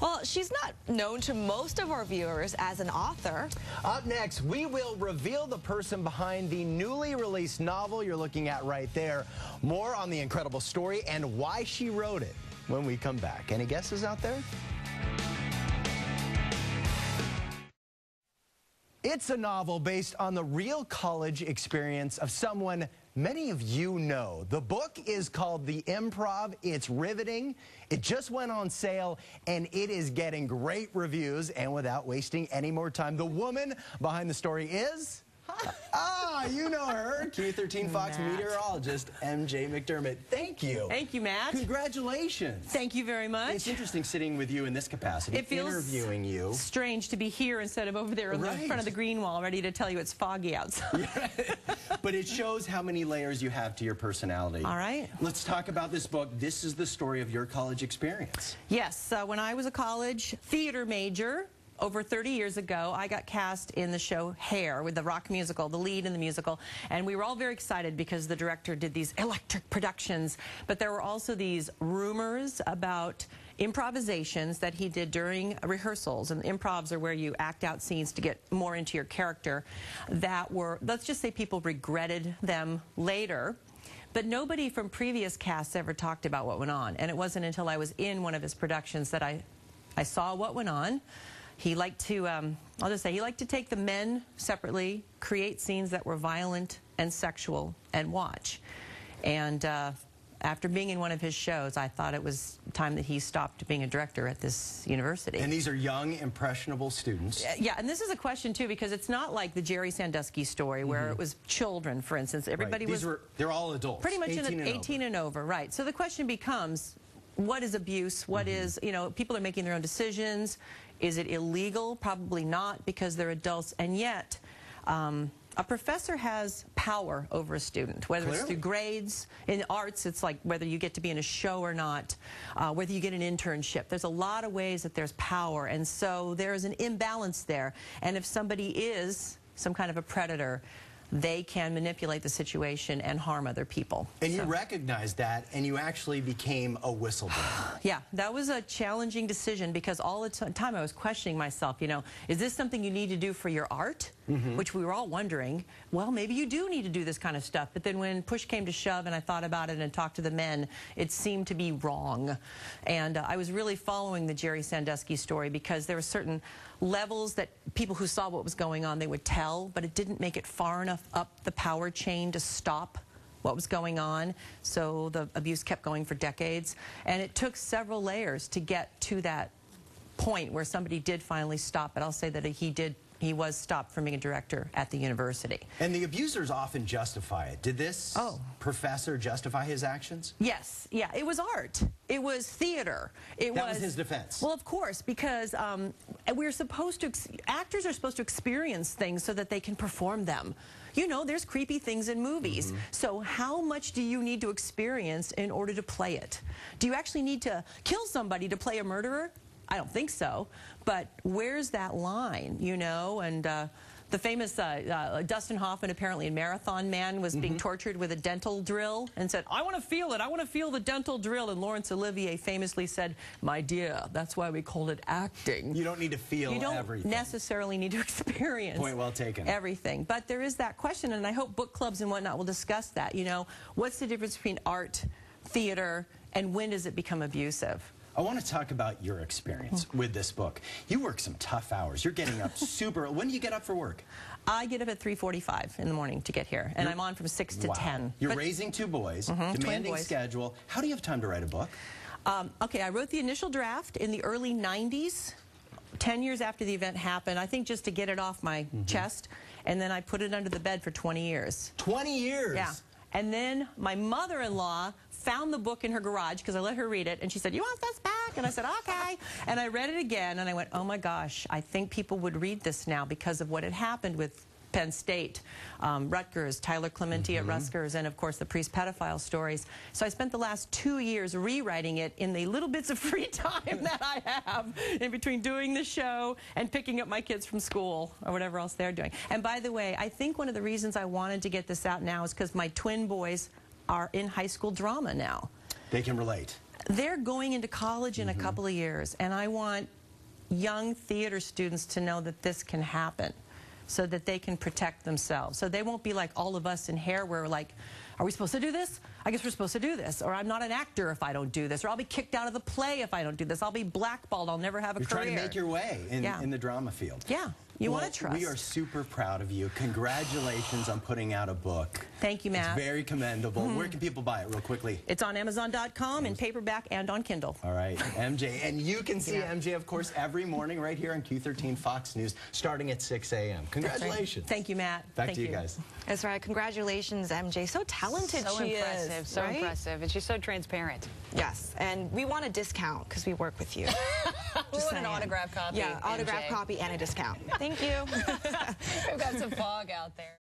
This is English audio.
Well, she's not known to most of our viewers as an author. Up next, we will reveal the person behind the newly released novel you're looking at right there. More on the incredible story and why she wrote it when we come back. Any guesses out there? It's a novel based on the real college experience of someone many of you know. The book is called The IMPROV. It's riveting. It just went on sale, and it is getting great reviews. And without wasting any more time, the woman behind the story is... you know her, Q13 FOX meteorologist, MJ McDermott. Thank you. Thank you, Matt. Congratulations. Thank you very much. It's interesting sitting with you in this capacity, it feels interviewing you. Strange to be here instead of over there in the front of the green wall, ready to tell you it's foggy outside. Yeah. But it shows how many layers you have to your personality. All right. Let's talk about this book. This is the story of your college experience. Yes. When I was a college theater major, over 30 years ago, I got cast in the show Hair with the rock musical, the lead in the musical, and we were all very excited because the director did these electric productions, but there were also these rumors about improvisations that he did during rehearsals, and improvs are where you act out scenes to get more into your character, that were, let's just say people regretted them later. But nobody from previous casts ever talked about what went on, and it wasn't until I was in one of his productions that I saw what went on. He liked to, I'll just say, he liked to take the men separately, create scenes that were violent and sexual, and watch. And after being in one of his shows, I thought it was time that he stopped being a director at this university. And these are young, impressionable students. Yeah, and this is a question, too, because it's not like the Jerry Sandusky story where it was children, for instance. Everybody they're all adults. Pretty much 18 and over, right. So the question becomes, what is abuse? What is, you know, people are making their own decisions. Is it illegal? Probably not, because they're adults. And yet, a professor has power over a student, whether it's through grades. In arts, it's like whether you get to be in a show or not, whether you get an internship. There's a lot of ways that there's power, and so there is an imbalance there. And if somebody is some kind of a predator, they can manipulate the situation and harm other people. And you recognized that, and you actually became a whistleblower. Yeah, that was a challenging decision because all the time I was questioning myself, you know, is this something you need to do for your art? Which we were all wondering, well, maybe you do need to do this kind of stuff. But then when push came to shove and I thought about it and talked to the men, it seemed to be wrong. And I was really following the Jerry Sandusky story because there were certain levels that people who saw what was going on, they would tell, but it didn't make it far enough up the power chain to stop what was going on. So the abuse kept going for decades. And it took several layers to get to that point where somebody did finally stop it. I'll say that he was stopped from being a director at the university. And the abusers often justify it. Did this professor justify his actions? Yes. Yeah, it was art. It was theater. That was his defense. Well, of course, because we're supposed to, actors are supposed to experience things so that they can perform them. You know, there's creepy things in movies. So how much do you need to experience in order to play it? Do you actually need to kill somebody to play a murderer? I don't think so, but where's that line, you know? And the famous Dustin Hoffman, apparently in Marathon Man, was being tortured with a dental drill and said, I want to feel it, I want to feel the dental drill. And Laurence Olivier famously said, my dear, that's why we call it acting. You don't need to feel everything. You don't necessarily need to experience Point well taken. Everything. But there is that question, and I hope book clubs and whatnot will discuss that. You know, what's the difference between art, theater, and when does it become abusive? I want to talk about your experience with this book. You work some tough hours. You're getting up super... When do you get up for work? I get up at 3:45 in the morning to get here, and I'm on from 6 to 10. You're raising two boys, demanding schedule. How do you have time to write a book? Okay, I wrote the initial draft in the early 90s, 10 years after the event happened, I think just to get it off my chest, and then I put it under the bed for 20 years. 20 years? Yeah. And then my mother-in-law found the book in her garage because I let her read it, and she said, you want this back? And I said, okay. And I read it again, and I went, oh my gosh, I think people would read this now because of what had happened with Penn State, Rutgers, Tyler Clementi at Rutgers, and of course the priest pedophile stories. So I spent the last 2 years rewriting it in the little bits of free time that I have in between doing the show and picking up my kids from school or whatever else they're doing. And by the way, I think one of the reasons I wanted to get this out now is because my twin boys are in high school drama now. They can relate. They're going into college in a couple of years, and I want young theater students to know that this can happen so that they can protect themselves. So they won't be like all of us in hair where we're like, are we supposed to do this? I guess we're supposed to do this. Or I'm not an actor if I don't do this. Or I'll be kicked out of the play if I don't do this. I'll be blackballed. I'll never have a career. You're trying to make your way in the drama field. Yeah. You want to trust. We are super proud of you. Congratulations on putting out a book. Thank you, Matt. It's very commendable. Where can people buy it real quickly? It's on Amazon.com in paperback and on Kindle. All right, MJ. And you can see MJ, of course, every morning right here on Q13 FOX News, starting at 6 a.m. Congratulations. Right. Thank you, Matt. Back to you guys. That's right. Congratulations, MJ. So talented she is. So impressive. And she's so transparent. Yes. And we want a discount because we work with you. We want an autograph copy. Yeah, autograph copy and a discount. Thank you. We've got some fog out there.